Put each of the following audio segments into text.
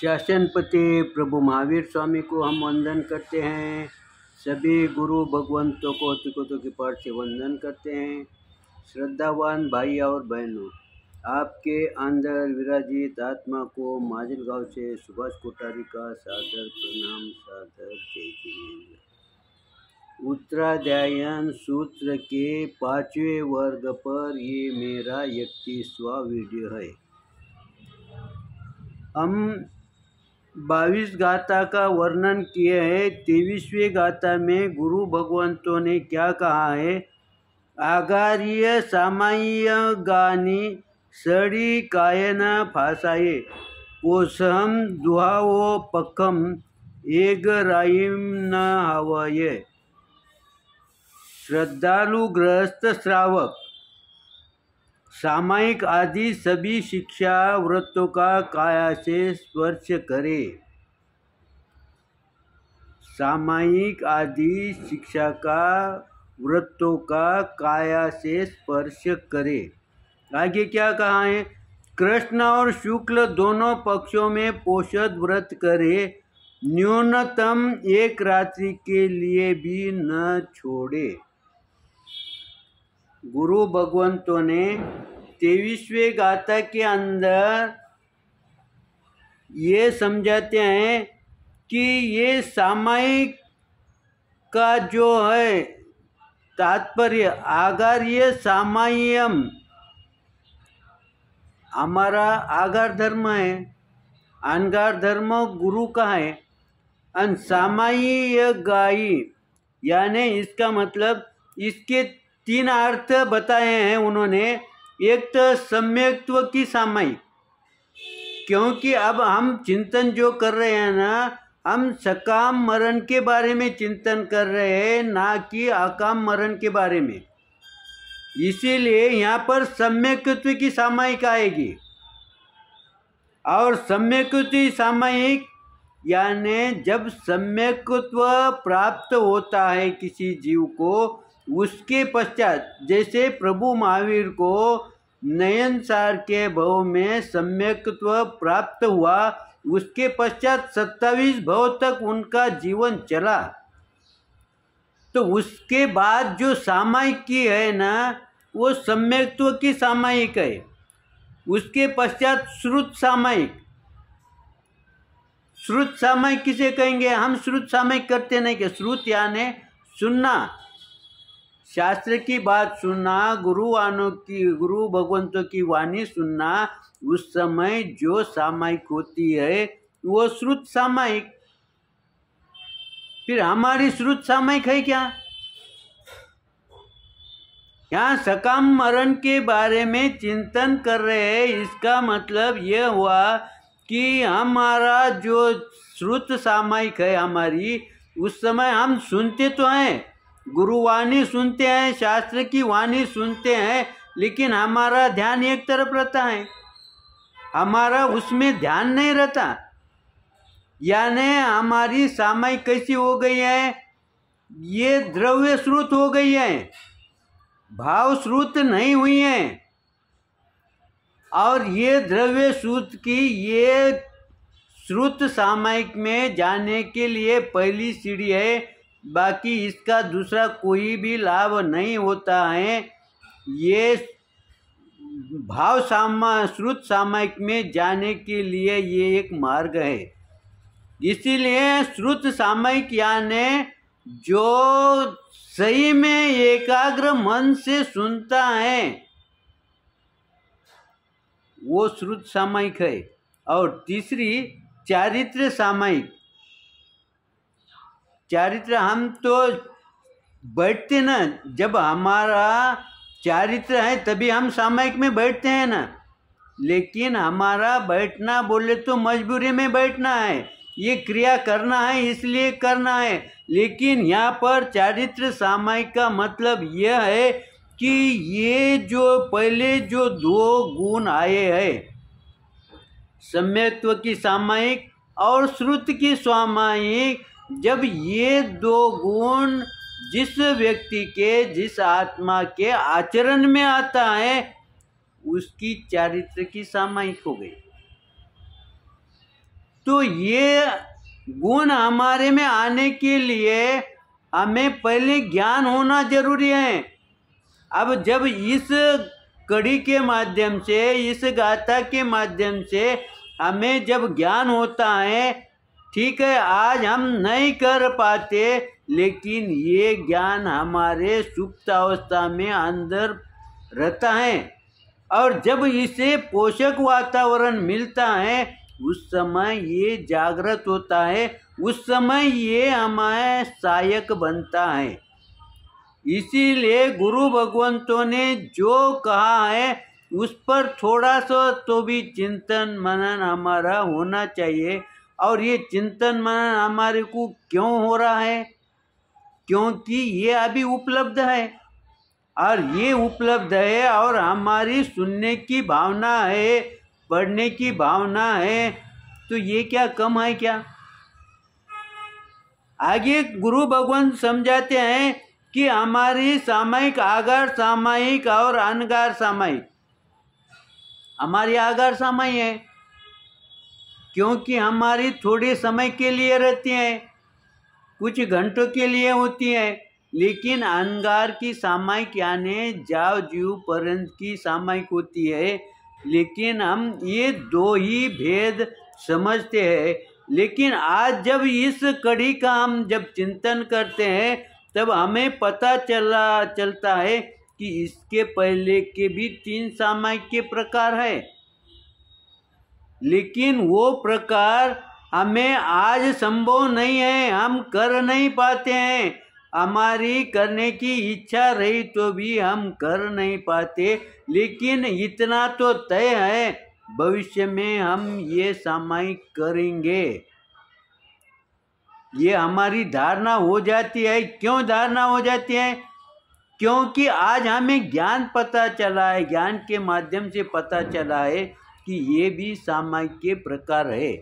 शासनपति प्रभु महावीर स्वामी को हम वंदन करते हैं। सभी गुरु भगवंतों को तिकोतों की पाठ से वंदन करते हैं। श्रद्धावान भाई और बहनों, आपके अंदर विराजित आत्मा को माजलगांव से सुभाष कोठारी का सादर प्रणाम, सादर जय जिनेन्द्र। उत्तराध्यायन सूत्र के 5वें वर्ग पर ये मेरा 31वां वीडियो है। हम 22 गाथा का वर्णन किए हैं। 23वें गाथा में गुरु भगवंतों ने क्या कहा है? आगार्य सामाय गानी सड़ी कायन फासाये पोसहम दुहाओ पखम एक राइम न हवाये। श्रद्धालु गृहस्थ श्रावक सामायिक आदि सभी शिक्षा व्रतों का काया से स्पर्श करे। सामायिक आदि शिक्षा का व्रतों का काया से स्पर्श करे। आगे क्या कहा है? कृष्ण और शुक्ल दोनों पक्षों में पोषद व्रत करे, न्यूनतम एक रात्रि के लिए भी न छोड़े। गुरु भगवंतों ने 23वें गाथा के अंदर ये समझाते हैं कि ये सामायिक का जो है तात्पर्य आगार्य सामायियम, हमारा आगार धर्म है, अनगार धर्म गुरु का है। अन सामायिक गायी यानी इसका मतलब इसके 3 अर्थ बताए हैं उन्होंने। एक तो सम्यक्त्व की सामायिक, क्योंकि अब हम चिंतन जो कर रहे हैं ना, हम सकाम मरण के बारे में चिंतन कर रहे हैं, ना कि अकाम मरण के बारे में। इसीलिए यहाँ पर सम्यक्त्व की सामायिक आएगी। और सम्यक्त्व सामायिक यानी जब सम्यक्त्व प्राप्त होता है किसी जीव को, उसके पश्चात जैसे प्रभु महावीर को नयनसार के भव में सम्यक्त्व प्राप्त हुआ, उसके पश्चात 27 भव तक उनका जीवन चला। तो उसके बाद जो सामायिक की है ना, वो सम्यक्त्व की सामायिक है। उसके पश्चात श्रुत सामायिक। श्रुत सामायिक किसे कहेंगे? हम श्रुत सामायिक करते नहीं कि श्रुत यानी सुनना, शास्त्र की बात सुनना, गुरु भगवंतों की वाणी सुनना। उस समय जो सामायिक होती है वो श्रुत सामायिक। फिर हमारी श्रुत सामायिक है क्या? यहाँ सकाम मरण के बारे में चिंतन कर रहे हैं। इसका मतलब यह हुआ कि हमारा जो श्रुत सामायिक है हमारी, उस समय हम सुनते तो हैं, गुरुवाणी सुनते हैं, शास्त्र की वाणी सुनते हैं, लेकिन हमारा ध्यान एक तरफ रहता है, हमारा उसमें ध्यान नहीं रहता। यानी हमारी सामायिक कैसी हो गई है? ये द्रव्य श्रुत हो गई है, भाव श्रुत नहीं हुई है। और ये द्रव्य श्रुत की ये श्रुत सामायिक में जाने के लिए पहली सीढ़ी है। बाकी इसका दूसरा कोई भी लाभ नहीं होता है। ये भाव श्रुत सामायिक में जाने के लिए ये एक मार्ग है। इसीलिए श्रुत सामायिक यानी जो सही में एकाग्र मन से सुनता है वो श्रुत सामायिक है। और तीसरी चारित्र सामायिक। चारित्र हम तो बैठते ना, जब हमारा चारित्र है तभी हम सामायिक में बैठते हैं ना। लेकिन हमारा बैठना बोले तो मजबूरी में बैठना है, ये क्रिया करना है इसलिए करना है। लेकिन यहाँ पर चारित्र सामायिक का मतलब यह है कि ये जो पहले जो 2 गुण आए हैं, सम्यक्त्व की सामायिक और श्रुत की सामायिक, जब ये 2 गुण जिस व्यक्ति के, जिस आत्मा के आचरण में आता है, उसकी चारित्र की सामायिक हो गई। तो ये गुण हमारे में आने के लिए हमें पहले ज्ञान होना जरूरी है। अब जब इस कड़ी के माध्यम से, इस गाथा के माध्यम से हमें जब ज्ञान होता है, ठीक है आज हम नहीं कर पाते, लेकिन ये ज्ञान हमारे सुप्त अवस्था में अंदर रहता है, और जब इसे पोषक वातावरण मिलता है उस समय ये जागृत होता है, उस समय ये हमारे सहायक बनता है। इसीलिए गुरु भगवंतों ने जो कहा है उस पर थोड़ा सा तो भी चिंतन मनन हमारा होना चाहिए। और ये चिंतन मनन हमारे को क्यों हो रहा है? क्योंकि ये अभी उपलब्ध है, और ये उपलब्ध है और हमारी सुनने की भावना है, पढ़ने की भावना है, तो ये क्या कम है क्या? आगे गुरु भगवान समझाते हैं कि हमारी सामायिक, आगार सामायिक और अनगार सामायिक। हमारी आगार सामायिक है क्योंकि हमारी थोड़े समय के लिए रहती हैं, कुछ घंटों के लिए होती है। लेकिन अनगार की सामायिक यानी जाव जीव पर्यंत की सामायिक होती है। लेकिन हम ये दो ही भेद समझते हैं। लेकिन आज जब इस कड़ी का हम जब चिंतन करते हैं तब हमें पता चलता है कि इसके पहले के भी 3 सामायिक के प्रकार है, लेकिन वो प्रकार हमें आज संभव नहीं है, हम कर नहीं पाते हैं। हमारी करने की इच्छा रही तो भी हम कर नहीं पाते। लेकिन इतना तो तय है भविष्य में हम ये सामायिक करेंगे, ये हमारी धारणा हो जाती है। क्यों धारणा हो जाती है? क्योंकि आज हमें ज्ञान पता चला है, ज्ञान के माध्यम से पता चला है कि ये भी सामायिक के प्रकार है।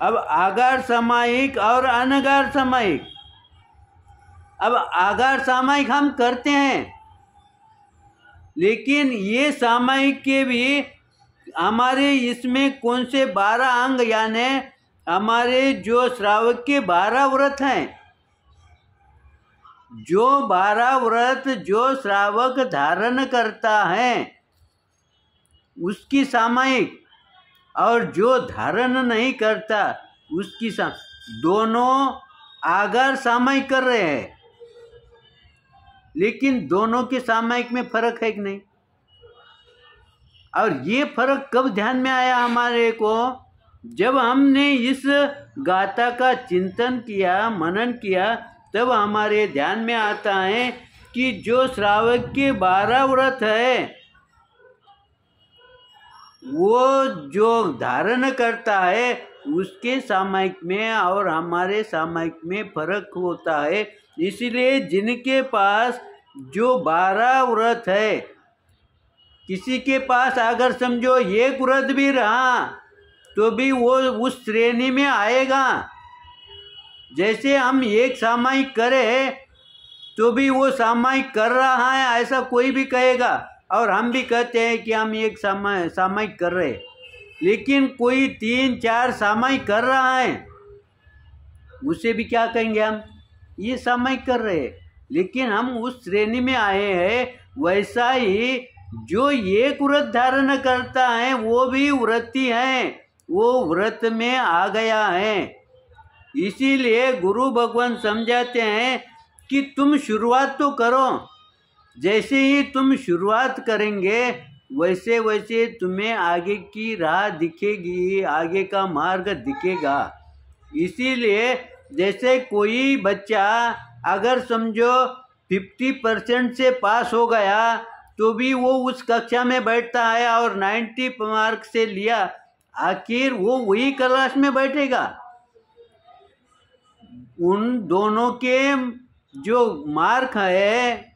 अब आगार सामायिक और अनगार सामायिक। अब आगार सामायिक हम करते हैं, लेकिन ये सामायिक के भी हमारे इसमें कौन से 12 अंग यानी हमारे जो श्रावक के 12 व्रत हैं, जो 12 व्रत जो श्रावक धारण करता है उसकी सामायिक, और जो धारण नहीं करता उसकी दोनों आगार सामायिक कर रहे हैं। लेकिन दोनों के सामायिक में फर्क है कि नहीं? और ये फर्क कब ध्यान में आया हमारे को? जब हमने इस गाथा का चिंतन किया, मनन किया, तब हमारे ध्यान में आता है कि जो श्रावक के 12 व्रत है वो जो धारण करता है उसके सामायिक में और हमारे सामायिक में फर्क होता है। इसलिए जिनके पास जो 12 व्रत है, किसी के पास अगर समझो एक व्रत भी रहा तो भी वो उस श्रेणी में आएगा। जैसे हम एक सामायिक करें तो भी वो सामायिक कर रहा है ऐसा कोई भी कहेगा, और हम भी कहते हैं कि हम एक सामायिक कर रहे हैं। लेकिन कोई 3-4 सामायिक कर रहा है उसे भी क्या कहेंगे? हम ये सामायिक कर रहे हैं। लेकिन हम उस श्रेणी में आए हैं। वैसा ही जो एक व्रत धारण करता है वो भी व्रती है, वो व्रत में आ गया है। इसीलिए गुरु भगवान समझाते हैं कि तुम शुरुआत तो करो। जैसे ही तुम शुरुआत करेंगे वैसे वैसे तुम्हें आगे की राह दिखेगी, आगे का मार्ग दिखेगा। इसीलिए जैसे कोई बच्चा अगर समझो 50% से पास हो गया तो भी वो उस कक्षा में बैठता है, और 90 मार्क से लिया, आखिर वो वही क्लास में बैठेगा। उन दोनों के जो मार्क है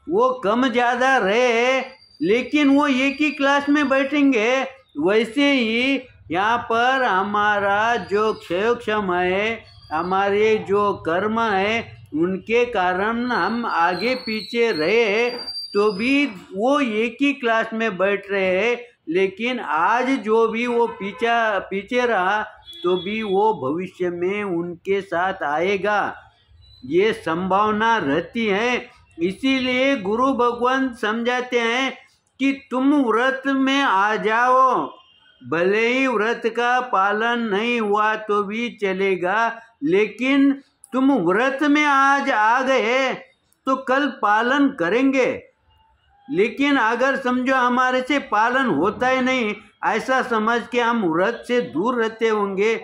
वो कम ज़्यादा रहे, लेकिन वो एक ही क्लास में बैठेंगे। वैसे ही यहाँ पर हमारा जो क्षयोक्षम है, हमारे जो कर्म है, उनके कारण हम आगे पीछे रहे तो भी वो एक ही क्लास में बैठ रहे हैं। लेकिन आज जो भी वो पीछे रहा तो भी वो भविष्य में उनके साथ आएगा, ये संभावना रहती है। इसीलिए गुरु भगवान समझाते हैं कि तुम व्रत में आ जाओ, भले ही व्रत का पालन नहीं हुआ तो भी चलेगा, लेकिन तुम व्रत में आज आ गए तो कल पालन करेंगे। लेकिन अगर समझो हमारे से पालन होता ही नहीं, ऐसा समझ के हम व्रत से दूर रहते होंगे,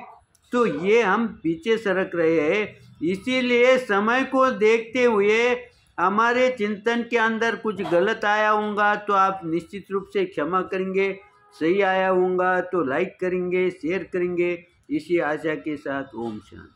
तो ये हम पीछे सरक रहे हैं। इसीलिए समय को देखते हुए हमारे चिंतन के अंदर कुछ गलत आया होगा तो आप निश्चित रूप से क्षमा करेंगे, सही आया होगा तो लाइक करेंगे, शेयर करेंगे। इसी आशा के साथ ओम शांति।